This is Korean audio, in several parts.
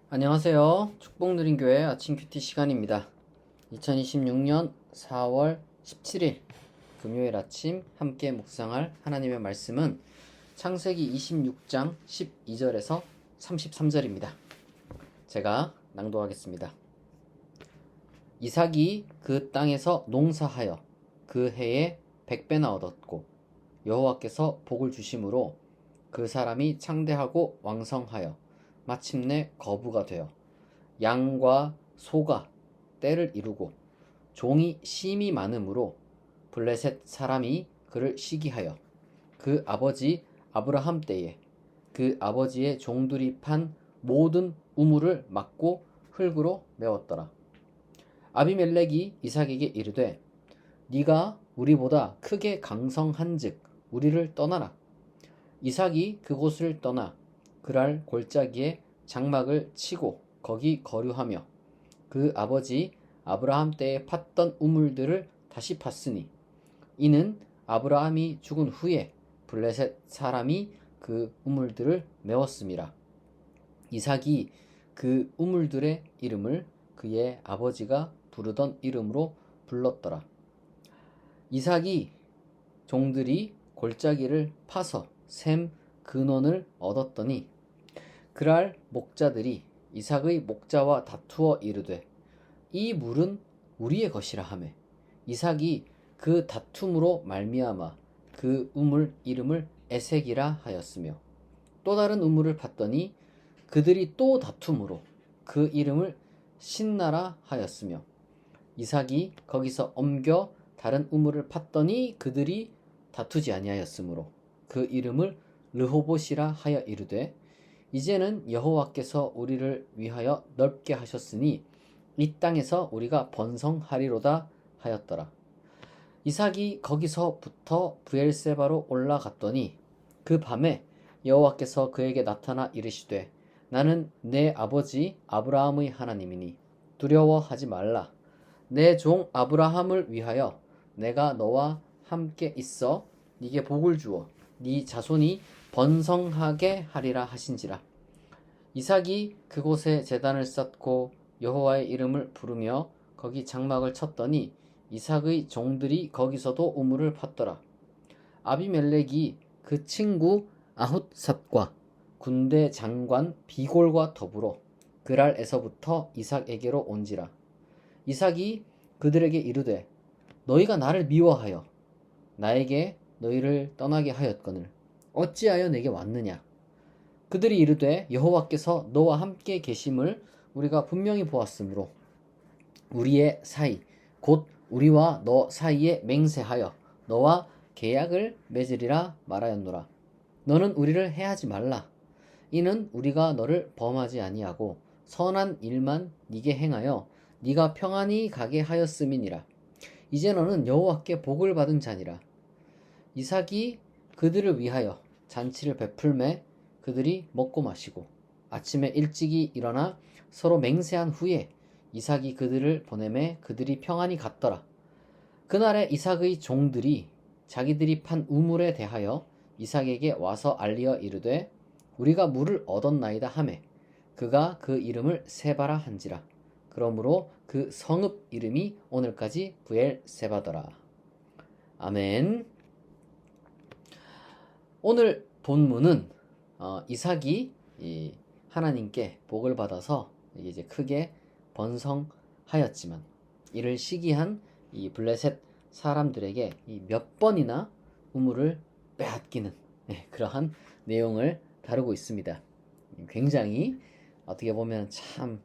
안녕하세요. 축복누린교회 아침 큐티 시간입니다. 2026년 4월 17일 금요일 아침 함께 묵상할 하나님의 말씀은 창세기 26장 12절에서 33절입니다. 제가 낭독하겠습니다. 이삭이 그 땅에서 농사하여 그 해에 100배나 얻었고 여호와께서 복을 주심으로 그 사람이 창대하고 왕성하여 마침내 거부가 되어 양과 소가 떼를 이루고 종이 심이 많으므로 블레셋 사람이 그를 시기하여 그 아버지 아브라함 때에 그 아버지의 종들이 판 모든 우물을 막고 흙으로 메웠더라. 아비멜렉이 이삭에게 이르되 네가 우리보다 크게 강성한즉 우리를 떠나라. 이삭이 그곳을 떠나 그랄 골짜기에 장막을 치고 거기 거류하며 그 아버지 아브라함 때에 팠던 우물들을 다시 팠으니 이는 아브라함이 죽은 후에 블레셋 사람이 그 우물들을 메웠음이라. 이삭이 그 우물들의 이름을 그의 아버지가 부르던 이름으로 불렀더라. 이삭이 종들이 골짜기를 파서 샘 근원을 얻었더니 그랄 목자들이 이삭의 목자와 다투어 이르되 이 물은 우리의 것이라 하매 이삭이 그 다툼으로 말미암아 그 우물 이름을 에색이라 하였으며 또 다른 우물을 팠더니 그들이 또 다툼으로 그 이름을 신나라 하였으며 이삭이 거기서 옮겨 다른 우물을 팠더니 그들이 다투지 아니하였으므로 그 이름을 르호봇이라 하여 이르되 이제는 여호와께서 우리를 위하여 넓게 하셨으니 이 땅에서 우리가 번성하리로다 하였더라. 이삭이 거기서부터 브엘세바로 올라갔더니 그 밤에 여호와께서 그에게 나타나 이르시되 나는 내 아버지 아브라함의 하나님이니 두려워하지 말라. 내 종 아브라함을 위하여 내가 너와 함께 있어 네게 복을 주어 네 자손이 번성하게 하리라 하신지라. 이삭이 그곳에 제단을 쌓고 여호와의 이름을 부르며 거기 장막을 쳤더니 이삭의 종들이 거기서도 우물을 팠더라. 아비멜렉이 그 친구 아훗삿과 군대 장관 비골과 더불어 그랄에서부터 이삭에게로 온지라. 이삭이 그들에게 이르되 너희가 나를 미워하여 나에게 너희를 떠나게 하였거늘 어찌하여 내게 왔느냐. 그들이 이르되 여호와께서 너와 함께 계심을 우리가 분명히 보았으므로 우리의 사이 곧 우리와 너 사이에 맹세하여 너와 계약을 맺으리라 말하였노라. 너는 우리를 해하지 말라. 이는 우리가 너를 범하지 아니하고 선한 일만 네게 행하여 네가 평안히 가게 하였음이니라. 이제 너는 여호와께 복을 받은 자니라. 이삭이 그들을 위하여 잔치를 베풀매 그들이 먹고 마시고 아침에 일찍이 일어나 서로 맹세한 후에 이삭이 그들을 보내매 그들이 평안히 갔더라. 그날에 이삭의 종들이 자기들이 판 우물에 대하여 이삭에게 와서 알리어 이르되 우리가 물을 얻었나이다 하매 그가 그 이름을 세바라 한지라. 그러므로 그 성읍 이름이 오늘까지 브엘세바더라. 아멘. 오늘 본문은 이삭이 하나님께 복을 받아서 이제 크게 번성하였지만 이를 시기한 이 블레셋 사람들에게 몇 번이나 우물을 빼앗기는 그러한 내용을 다루고 있습니다. 굉장히 어떻게 보면 참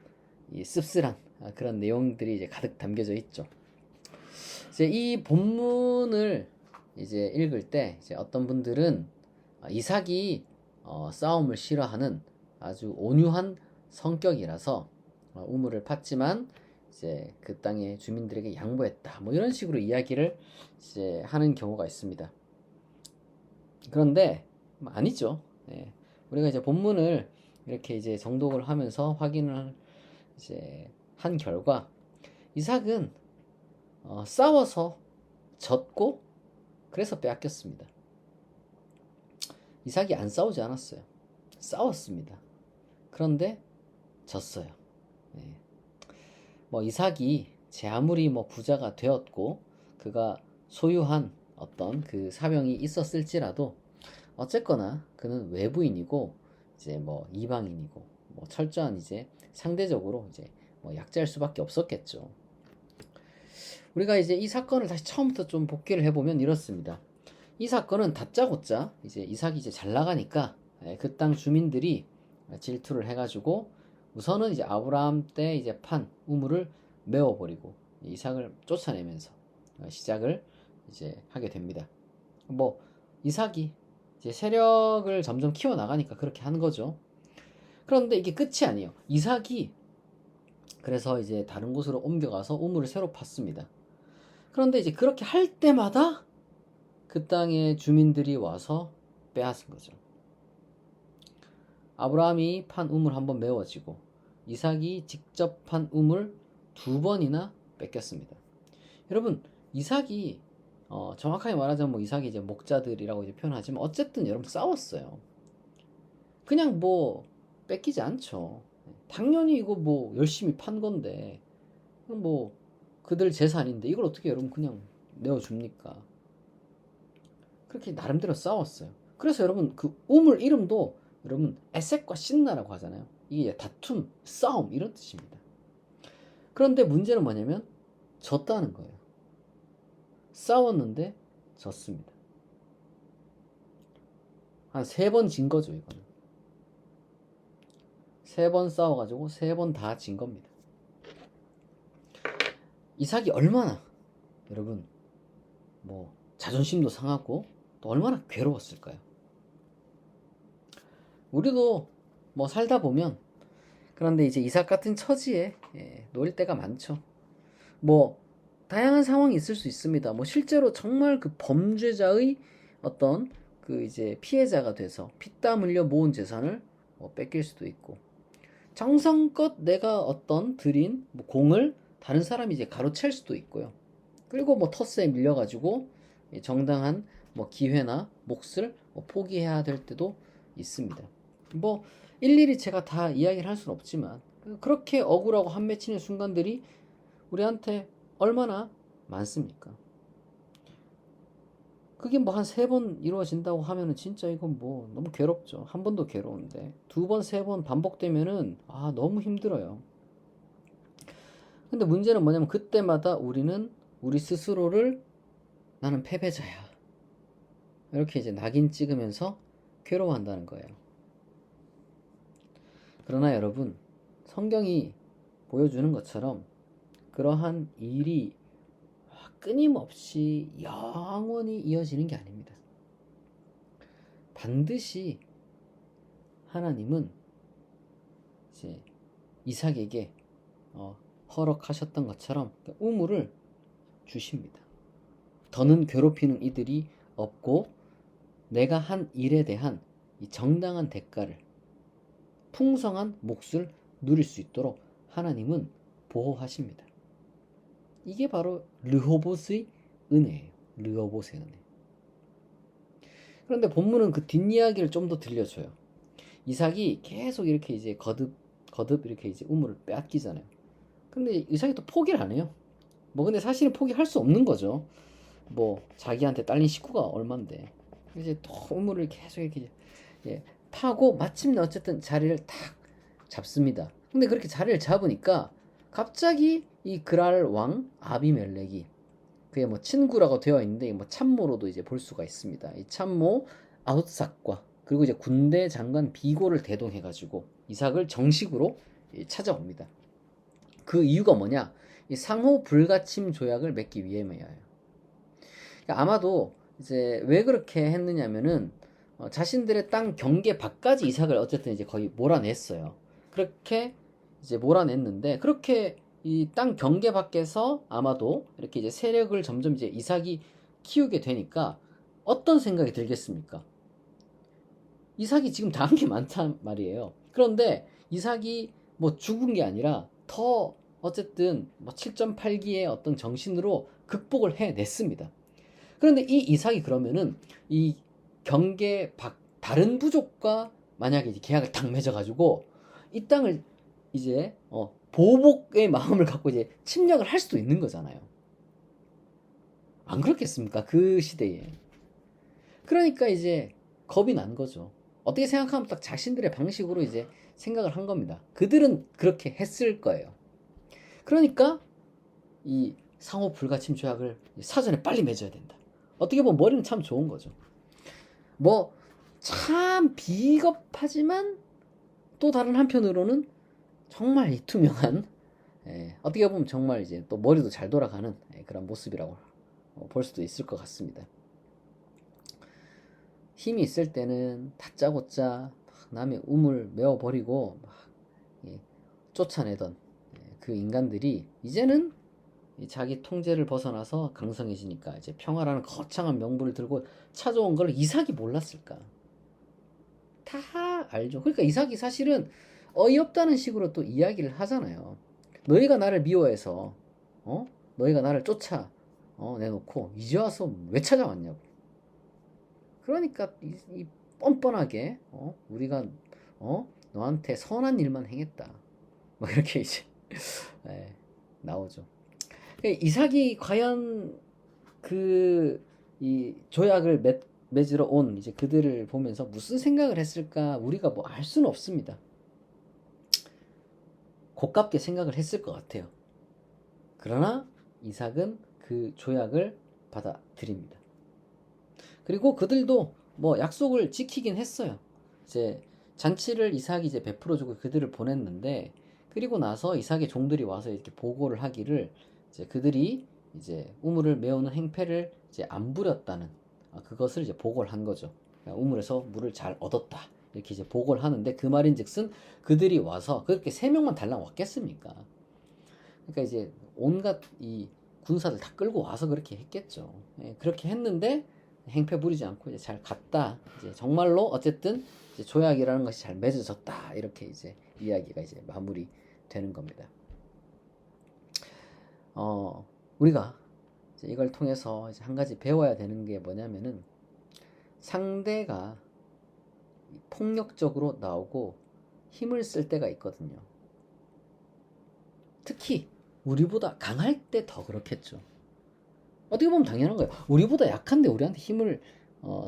씁쓸한 그런 내용들이 이제 가득 담겨져 있죠. 이제 이 본문을 이제 읽을 때 이제 어떤 분들은 이삭이 싸움을 싫어하는 아주 온유한 성격이라서 우물을 팠지만 이제 그 땅의 주민들에게 양보했다. 뭐 이런 식으로 이야기를 이제 하는 경우가 있습니다. 그런데 아니죠. 우리가 이제 본문을 이렇게 이제 정독을 하면서 확인을 이제 한 결과 이삭은 싸워서 졌고 그래서 빼앗겼습니다. 이삭이 안 싸우지 않았어요. 싸웠습니다. 그런데 졌어요. 예. 뭐 이삭이 제 아무리 뭐 부자가 되었고 그가 소유한 어떤 그 사명이 있었을지라도 어쨌거나 그는 외부인이고 이제 뭐 이방인이고 뭐 철저한 이제 상대적으로 이제 뭐 약자일 수밖에 없었겠죠. 우리가 이제 이 사건을 다시 처음부터 좀 복기를 해보면 이렇습니다. 이 사건은 다짜고짜 이제 이삭이 이제 잘 나가니까 그 땅 주민들이 질투를 해가지고 우선은 이제 아브라함 때 이제 판 우물을 메워버리고 이삭을 쫓아내면서 시작을 이제 하게 됩니다. 뭐 이삭이 이제 세력을 점점 키워 나가니까 그렇게 하는 거죠. 그런데 이게 끝이 아니에요. 이삭이 그래서 이제 다른 곳으로 옮겨가서 우물을 새로 팠습니다. 그런데 이제 그렇게 할 때마다 그 땅의 주민들이 와서 빼앗은 거죠. 아브라함이 판 우물 한 번 메워지고 이삭이 직접 판 우물 2번이나 뺏겼습니다. 여러분, 이삭이 정확하게 말하자면 뭐 이삭이 이제 목자들이라고 이제 표현하지만 어쨌든 여러분 싸웠어요. 그냥 뭐 뺏기지 않죠. 당연히 이거 뭐 열심히 판 건데 뭐 그들 재산인데 이걸 어떻게 여러분 그냥 내어줍니까? 그렇게 나름대로 싸웠어요. 그래서 여러분 그 우물 이름도 여러분 에색과 신나라고 하잖아요. 이게 다툼, 싸움 이런 뜻입니다. 그런데 문제는 뭐냐면 졌다는 거예요. 싸웠는데 졌습니다. 한 3번 진 거죠, 이거는. 3번 싸워가지고 3번 다 진 겁니다. 이삭이 얼마나 여러분 뭐 자존심도 상하고 또 얼마나 괴로웠을까요? 우리도 뭐 살다 보면 그런데 이제 이삭 같은 처지에 놓일 때가 많죠. 뭐 다양한 상황이 있을 수 있습니다. 뭐 실제로 정말 그 범죄자의 어떤 그 이제 피해자가 돼서 피땀 흘려 모은 재산을 뺏길 수도 있고 정성껏 내가 어떤 들인 뭐 공을 다른 사람이 이제 가로챌 수도 있고요. 그리고 뭐 터스에 밀려가지고 정당한 뭐 기회나 몫을 포기해야 될 때도 있습니다. 뭐 일일이 제가 다 이야기를 할 수는 없지만 그렇게 억울하고 한맺히는 순간들이 우리한테 얼마나 많습니까? 그게 뭐 한 3번 이루어진다고 하면은 진짜 이건 뭐 너무 괴롭죠. 한 번도 괴로운데 2번, 3번 반복되면은 너무 힘들어요. 근데 문제는 뭐냐면 그때마다 우리는 우리 스스로를 나는 패배자야. 이렇게 이제 낙인 찍으면서 괴로워한다는 거예요. 그러나 여러분, 성경이 보여주는 것처럼 그러한 일이 끊임없이 영원히 이어지는 게 아닙니다. 반드시 하나님은 이제 이삭에게 허락하셨던 것처럼 우물을 주십니다. 더는 괴롭히는 이들이 없고 내가 한 일에 대한 이 정당한 대가를 풍성한 몫을 누릴 수 있도록 하나님은 보호하십니다. 이게 바로 르호봇의 은혜예요. 르호봇의 은혜. 그런데 본문은 그 뒷이야기를 좀 더 들려줘요. 이삭이 계속 이렇게 이제 거듭 이렇게 이제 우물을 빼앗기잖아요. 근데 이삭이 또 포기를 안 해요. 뭐 근데 사실은 포기할 수 없는 거죠. 뭐 자기한테 딸린 식구가 얼만데 이제 또 우물을 계속 이렇게 파고 마침내 어쨌든 자리를 탁 잡습니다. 근데 그렇게 자리를 잡으니까 갑자기 이 그랄 왕 아비멜렉이 그의 뭐 친구라고 되어 있는데 뭐 참모로도 이제 볼 수가 있습니다. 이 참모 아웃삭과 그리고 이제 군대 장관 비고를 대동해가지고 이삭을 정식으로 찾아옵니다. 그 이유가 뭐냐? 이 상호 불가침 조약을 맺기 위함이에요. 아마도 이제 왜 그렇게 했느냐면은 자신들의 땅 경계 밖까지 이삭을 어쨌든 이제 거의 몰아냈어요. 그렇게 이제 몰아냈는데 그렇게 이 땅 경계 밖에서 아마도 이렇게 이제 세력을 점점 이제 이삭이 키우게 되니까 어떤 생각이 들겠습니까? 이삭이 지금 당한 게 많단 말이에요. 그런데 이삭이 뭐 죽은 게 아니라 더 어쨌든 뭐 7.8기의 어떤 정신으로 극복을 해냈습니다. 그런데 이 이삭이 그러면은 이 경계 밖 다른 부족과 만약에 계약을 딱 맺어가지고 이 땅을 이제 보복의 마음을 갖고 이제 침략을 할 수도 있는 거잖아요. 안 그렇겠습니까? 그 시대에. 그러니까 이제 겁이 난 거죠. 어떻게 생각하면 딱 자신들의 방식으로 이제 생각을 한 겁니다. 그들은 그렇게 했을 거예요. 그러니까 이 상호 불가침 조약을 사전에 빨리 맺어야 된다. 어떻게 보면 머리는 참 좋은 거죠. 뭐 참 비겁하지만 또 다른 한편으로는 정말 이 투명한, 어떻게 보면 정말 이제 또 머리도 잘 돌아가는 그런 모습이라고 볼 수도 있을 것 같습니다. 힘이 있을 때는 다짜고짜 남의 우물 메워버리고 막 쫓아내던 그 인간들이 이제는 자기 통제를 벗어나서 강성해지니까 이제 평화라는 거창한 명분을 들고 찾아온 걸 이삭이 몰랐을까? 다 알죠. 그러니까 이삭이 사실은 어이없다는 식으로 또 이야기를 하잖아요. 너희가 나를 미워해서 너희가 나를 쫓아 내놓고 이제 와서 왜 찾아왔냐고. 그러니까 이 뻔뻔하게 우리가 너한테 선한 일만 행했다. 뭐 이렇게 이제 나오죠. 이삭이 과연 이 조약을 맺으러 온 이제 그들을 보면서 무슨 생각을 했을까 우리가 뭐 알 수는 없습니다. 고깝게 생각을 했을 것 같아요. 그러나 이삭은 그 조약을 받아들입니다. 그리고 그들도 뭐 약속을 지키긴 했어요. 이제 잔치를 이삭이 이제 베풀어주고 그들을 보냈는데, 그리고 나서 이삭의 종들이 와서 이렇게 보고를 하기를 이제 그들이 이제 우물을 메우는 행패를 이제 안 부렸다는 그것을 이제 보고를 한 거죠. 우물에서 물을 잘 얻었다 이렇게 이제 보고를 하는데, 그 말인즉슨 그들이 와서 그렇게 3명만 달랑 왔겠습니까? 그러니까 이제 온갖 이 군사들 다 끌고 와서 그렇게 했겠죠. 그렇게 했는데 행패 부리지 않고 이제 잘 갔다. 이제 정말로 어쨌든 이제 조약이라는 것이 잘 맺어졌다. 이렇게 이제 이야기가 이제 마무리 되는 겁니다. 우리가 이제 이걸 통해서 이제 한 가지 배워야 되는 게 뭐냐면은, 상대가 폭력적으로 나오고 힘을 쓸 때가 있거든요. 특히 우리보다 강할 때 더 그렇겠죠. 어떻게 보면 당연한 거예요. 우리보다 약한데 우리한테 힘을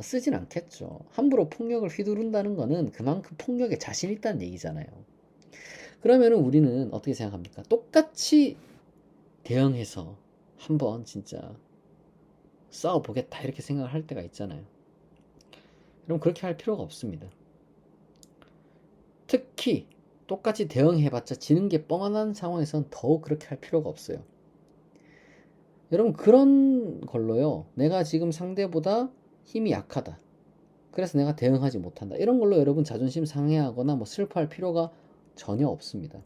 쓰진 않겠죠. 함부로 폭력을 휘두른다는 거는 그만큼 폭력에 자신 있다는 얘기잖아요. 그러면은 우리는 어떻게 생각합니까? 똑같이 대응해서 한번 진짜 싸워보겠다 이렇게 생각을 할 때가 있잖아요. 그럼 그렇게 할 필요가 없습니다. 특히 똑같이 대응해봤자 지는 게 뻔한 상황에서는 더욱 그렇게 할 필요가 없어요. 여러분, 그런 걸로요, 내가 지금 상대보다 힘이 약하다, 그래서 내가 대응하지 못한다, 이런 걸로 여러분 자존심 상해하거나 뭐 슬퍼할 필요가 전혀 없습니다.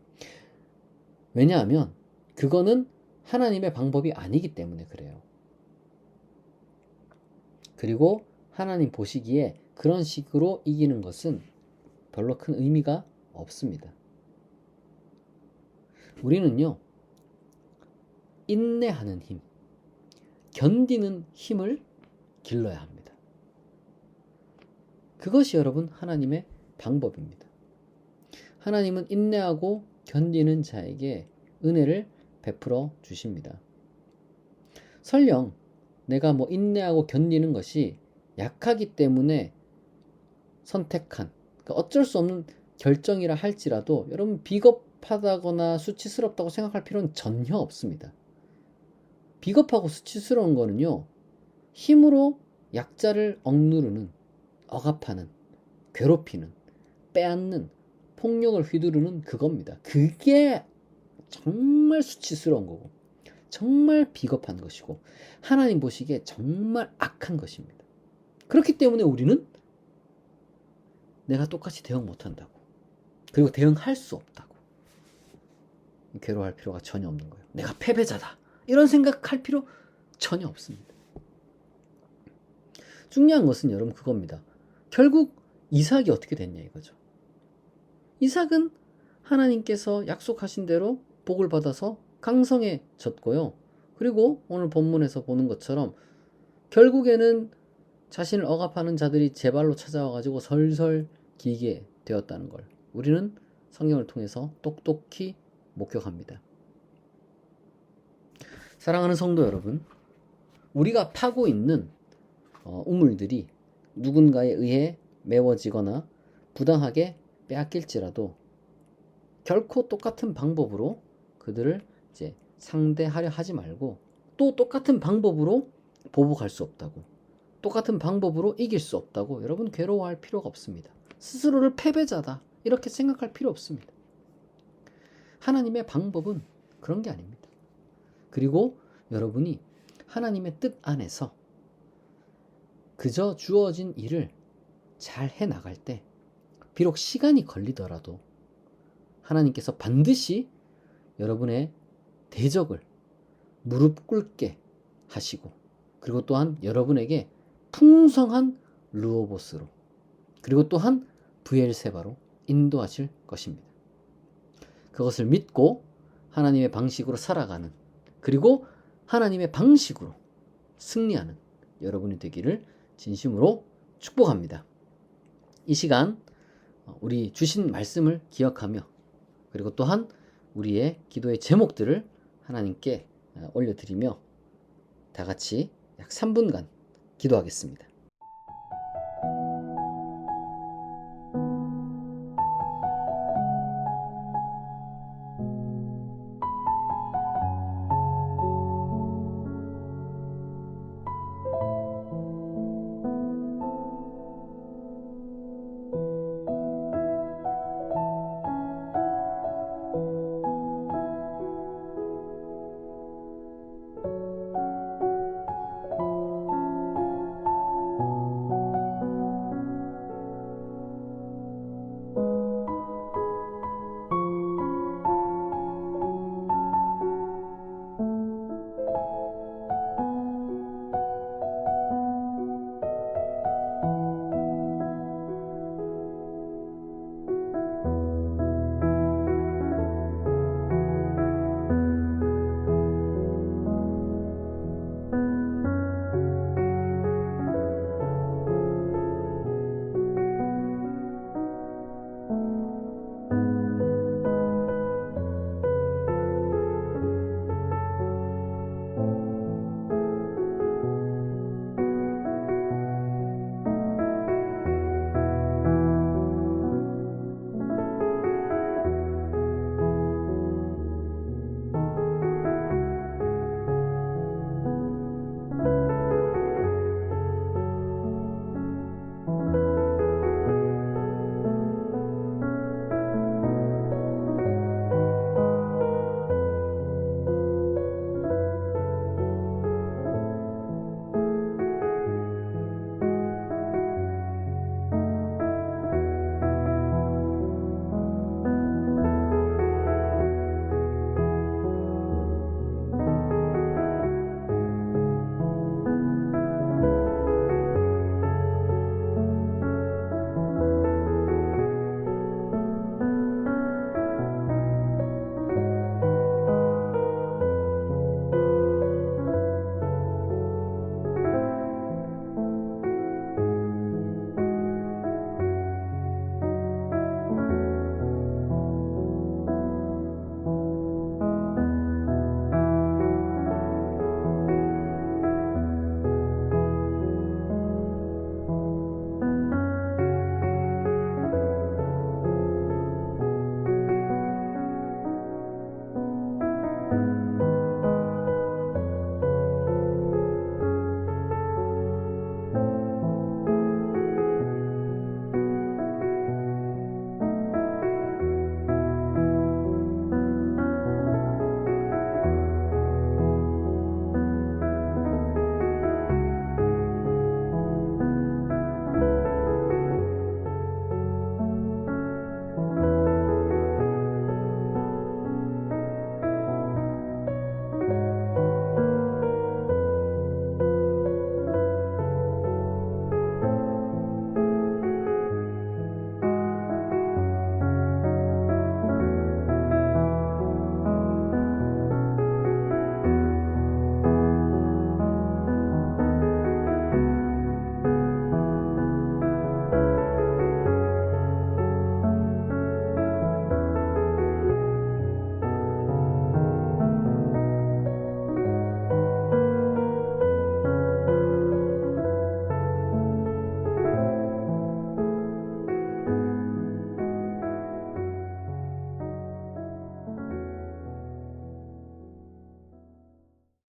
왜냐하면 그거는 하나님의 방법이 아니기 때문에 그래요. 그리고 하나님 보시기에 그런 식으로 이기는 것은 별로 큰 의미가 없습니다. 우리는요, 인내하는 힘, 견디는 힘을 길러야 합니다. 그것이 여러분 하나님의 방법입니다. 하나님은 인내하고 견디는 자에게 은혜를 베풀어 주십니다. 설령 내가 뭐 인내하고 견디는 것이 약하기 때문에 선택한, 그러니까 어쩔 수 없는 결정이라 할지라도 여러분 비겁하다거나 수치스럽다고 생각할 필요는 전혀 없습니다. 비겁하고 수치스러운 거는요, 힘으로 약자를 억누르는, 억압하는, 괴롭히는, 빼앗는, 폭력을 휘두르는 그겁니다. 그게 정말 수치스러운 거고 정말 비겁한 것이고 하나님 보시기에 정말 악한 것입니다. 그렇기 때문에 우리는 내가 똑같이 대응 못한다고, 그리고 대응할 수 없다고 괴로워할 필요가 전혀 없는 거예요. 내가 패배자다 이런 생각할 필요 전혀 없습니다. 중요한 것은 여러분 그겁니다. 결국 이삭이 어떻게 됐냐 이거죠. 이삭은 하나님께서 약속하신 대로 복을 받아서 강성해졌고요. 그리고 오늘 본문에서 보는 것처럼 결국에는 자신을 억압하는 자들이 제 발로 찾아와가지고 설설 기게 되었다는 걸 우리는 성경을 통해서 똑똑히 목격합니다. 사랑하는 성도 여러분, 우리가 파고 있는 우물들이 누군가에 의해 메워지거나 부당하게 빼앗길지라도 결코 똑같은 방법으로 그들을 이제 상대하려 하지 말고, 또 똑같은 방법으로 보복할 수 없다고, 똑같은 방법으로 이길 수 없다고 여러분 괴로워할 필요가 없습니다. 스스로를 패배자다 이렇게 생각할 필요 없습니다. 하나님의 방법은 그런 게 아닙니다. 그리고 여러분이 하나님의 뜻 안에서 그저 주어진 일을 잘 해나갈 때 비록 시간이 걸리더라도 하나님께서 반드시 여러분의 대적을 무릎 꿇게 하시고, 그리고 또한 여러분에게 풍성한 르호보스로, 그리고 또한 브엘세바로 인도하실 것입니다. 그것을 믿고 하나님의 방식으로 살아가는, 그리고 하나님의 방식으로 승리하는 여러분이 되기를 진심으로 축복합니다. 이 시간 우리 주신 말씀을 기억하며, 그리고 또한 우리의 기도의 제목들을 하나님께 올려드리며 다 같이 약 3분간 기도하겠습니다.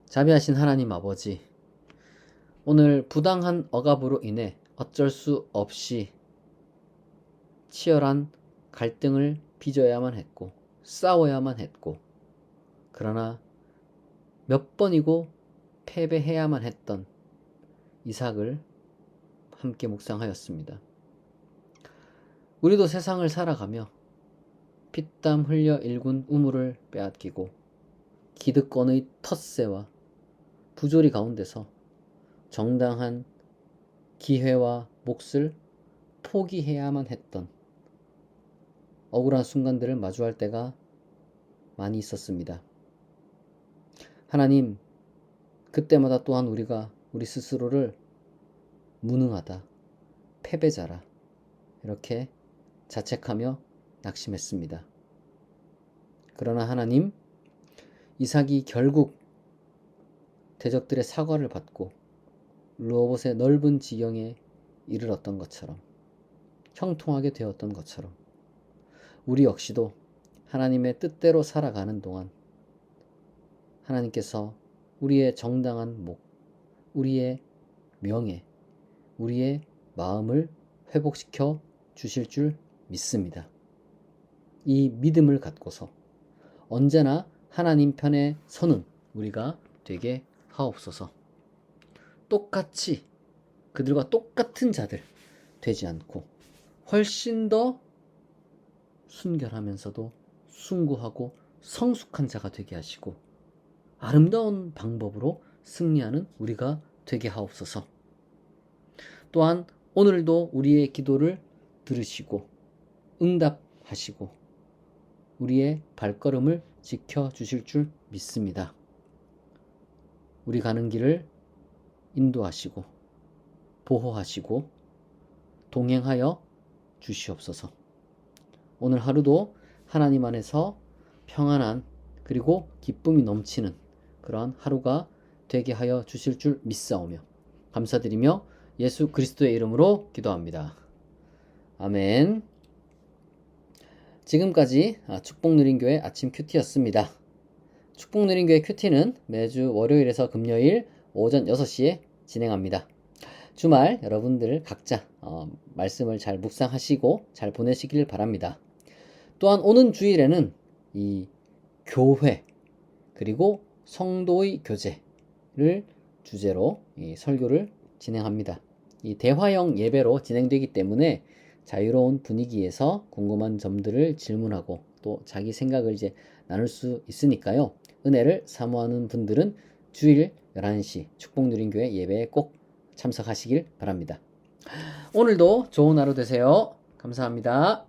자비하신 하나님 아버지, 오늘 부당한 억압으로 인해 어쩔 수 없이 치열한 갈등을 빚어야만 했고 싸워야만 했고, 그러나 몇 번이고 패배해야만 했던 이삭을 함께 묵상하였습니다. 우리도 세상을 살아가며 피땀 흘려 일군 우물을 빼앗기고 기득권의 텃세와 부조리 가운데서 정당한 기회와 몫을 포기해야만 했던 억울한 순간들을 마주할 때가 많이 있었습니다. 하나님, 그때마다 또한 우리가 우리 스스로를 무능하다, 패배자라 이렇게 자책하며 낙심했습니다. 그러나 하나님, 이삭이 결국 대적들의 사과를 받고 르호봇의 넓은 지경에 이르렀던 것처럼, 형통하게 되었던 것처럼, 우리 역시도 하나님의 뜻대로 살아가는 동안 하나님께서 우리의 정당한 목, 우리의 명예, 우리의 마음을 회복시켜 주실 줄 믿습니다. 이 믿음을 갖고서 언제나 하나님 편에 서는 우리가 되게 하옵소서. 똑같이 그들과 똑같은 자들 되지 않고 훨씬 더 순결하면서도 숭고하고 성숙한 자가 되게 하시고 아름다운 방법으로 승리하는 우리가 되게 하옵소서. 또한 오늘도 우리의 기도를 들으시고 응답하시고 우리의 발걸음을 지켜주실 줄 믿습니다. 우리 가는 길을 인도하시고 보호하시고 동행하여 주시옵소서. 오늘 하루도 하나님 안에서 평안한 그리고 기쁨이 넘치는 그러한 하루가 되게 하여 주실 줄 믿사오며 감사드리며 예수 그리스도의 이름으로 기도합니다. 아멘. 지금까지 축복누린교회 아침 큐티였습니다. 축복누린교회 큐티는 매주 월요일에서 금요일 오전 6시에 진행합니다. 주말 여러분들 각자 말씀을 잘 묵상하시고 잘 보내시길 바랍니다. 또한 오는 주일에는 이 교회 그리고 성도의 교제를 주제로 이 설교를 진행합니다. 이 대화형 예배로 진행되기 때문에 자유로운 분위기에서 궁금한 점들을 질문하고 또 자기 생각을 이제 나눌 수 있으니까요. 은혜를 사모하는 분들은 주일 11시 축복누린교회 예배에 꼭 참석하시길 바랍니다. 오늘도 좋은 하루 되세요. 감사합니다.